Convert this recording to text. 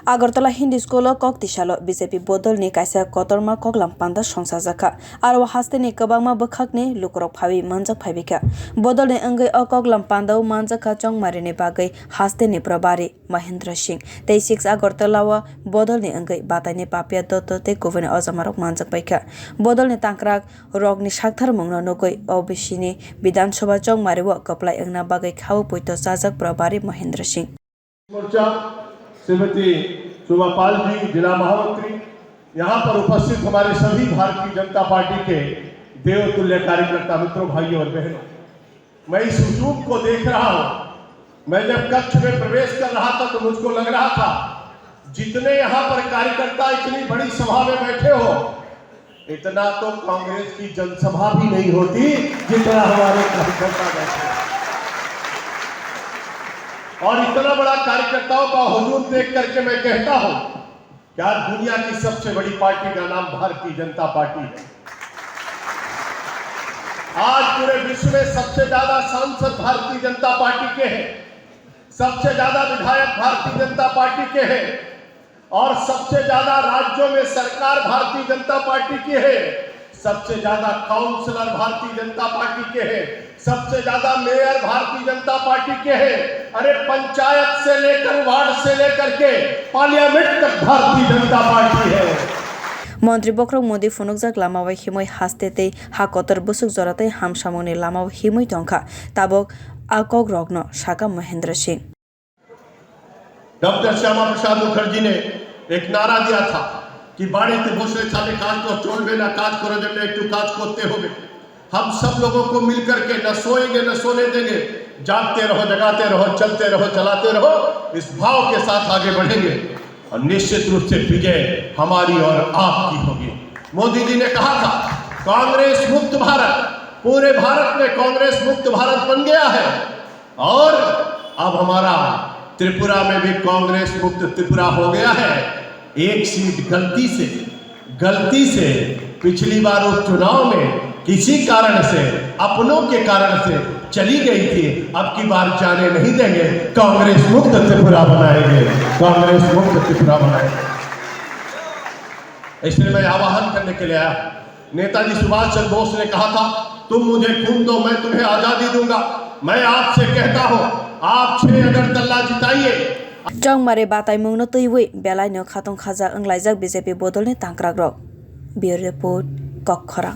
Agartala Hindi School kok tisalo BJP bodol ni kaisa kotorma kok lampanda songsa jaka aro haste ni kabangma bakhak ni lukrok phabi manjak phabika bodol ni angai okok lampanda manjaka chong mari ni bagai haste ni prabari Mahendra Singh 26 Agartala wa bodol ni angai batai ni papia dotto te governor azamarok manjak paika bodol ni tangkrak rog ni sakthar mungno nogoi OBC ni Vidhan Sabha chong mari wa kaplai angna bagai khau poito sajak prabari Mahendra Singh Shrimati शोभापाल जी जिला महामंत्री यहाँ पर उपस्थित हमारे सभी Bharatiya Janata party के देवतुल्य कार्यकर्ता मित्रों भाइयों और बहनों, मैं इस हुजूम को देख रहा हूँ। मैं जब कक्ष में प्रवेश कर रहा था तो मुझको लग रहा था जितने यहाँ पर कार्यकर्ता इतनी बड़ी सभा में बैठे हो इतना तो कांग्रेस की जनसभा भी नहीं होती जितना हमारे कार्यकर्ता बैठे और इतना बड़ा कार्यकर्ताओं का हुजूम देख करके मैं कहता हूं कि आज दुनिया की सबसे बड़ी पार्टी का नाम भारतीय जनता पार्टी है। आज पूरे विश्व में सबसे ज्यादा सांसद भारतीय जनता पार्टी के हैं, सबसे ज्यादा विधायक भारतीय जनता पार्टी के हैं और सबसे ज्यादा राज्यों में सरकार भारतीय जनता पार्टी की है, सबसे ज्यादा काउंसलर भारतीय जनता पार्टी के हैं, सबसे ज्यादा मेयर भारतीय जनता पार्टी के हैं। अरे पंचायत से लेकर वार्ड से लेकर के पार्लियामेंट तक भारतीय जनता पार्टी है। मंत्री बख्रक मोदी फुनुकजाक लामाव हिमै हास्तेते हाकतर बुसुक जराते हामसामुनि लामाव हिमै टंखा ताबक आकक रग्न शाका महेंद्र सिंह। डॉक्टर श्यामा प्रसाद मुखर्जी ने एक नारा दिया था कि बाड़ीते बसे छाले काज को चलबे ना काज करो जब एकटू काज करते होगे। हम सब लोगों को मिलकर के न सोएंगे न सोने देंगे, जागते रहो जगाते रहो चलते रहो चलाते रहो, इस भाव के साथ आगे बढ़ेंगे और निश्चित रूप से विजय हमारी और आपकी होगी। मोदी जी ने कहा था कांग्रेस मुक्त भारत, पूरे भारत में कांग्रेस मुक्त भारत बन गया है और अब हमारा त्रिपुरा में भी कांग्रेस मुक्त त्रिपुरा हो गया है। एक सीट गलती से पिछली बार उपचुनाव में किसी कारण से अपनों के कारण से चली गई थी, अब की बार जाने नहीं देंगे, कांग्रेस मुक्त त्रिपुरा बनाएंगे, कांग्रेस मुक्त त्रिपुरा बनाएंगे। इसलिए मैं आह्वान करने के लिए आया। नेताजी सुभाष चंद्र बोस ने कहा था तुम मुझे खून दो मैं तुम्हें आजादी दूंगा। मैं आपसे कहता हूं आप 6 अगरतला जिताइए। जंग मारे बाताई मुंगनो तैवै बेलाय न खातों खाजा अंगलाइजाक बीजेपी बोदल ने तांक्राग रक। Bureau report कक्खरा।